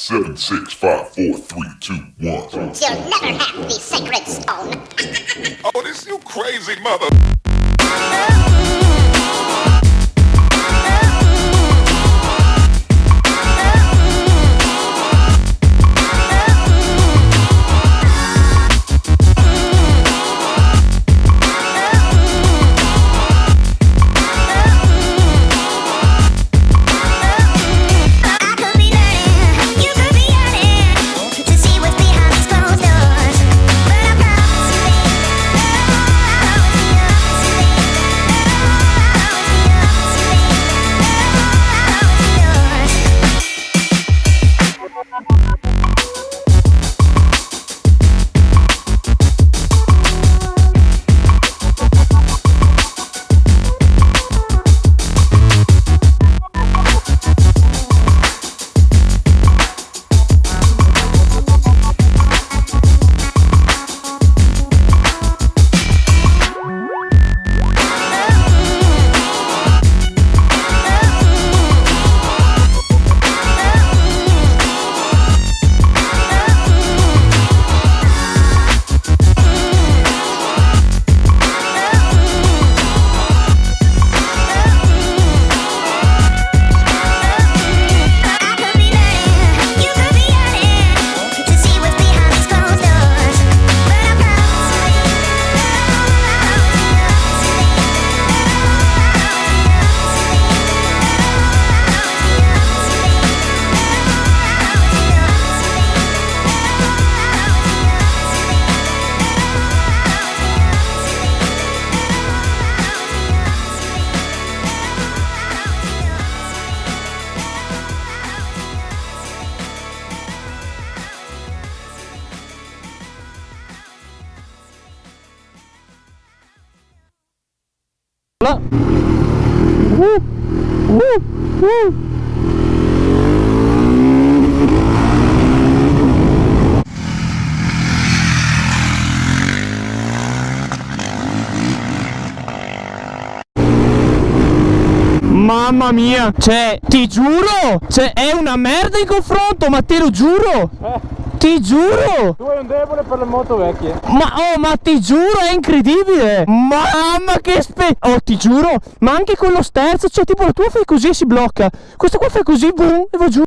7, 6, 5, 4, 3, 2, 1. You'll never have the sacred stone. Oh, this you crazy mother. Mamma mia, cioè, ti giuro, cioè, è una merda in confronto, ma te lo giuro. Ti giuro! Tu hai un debole per le moto vecchie. Ma ti giuro, è incredibile! Mamma che oh, ti giuro! Ma anche con lo sterzo, cioè tipo la tua fai così e si blocca. Questa qua fai così, boom, e va giù.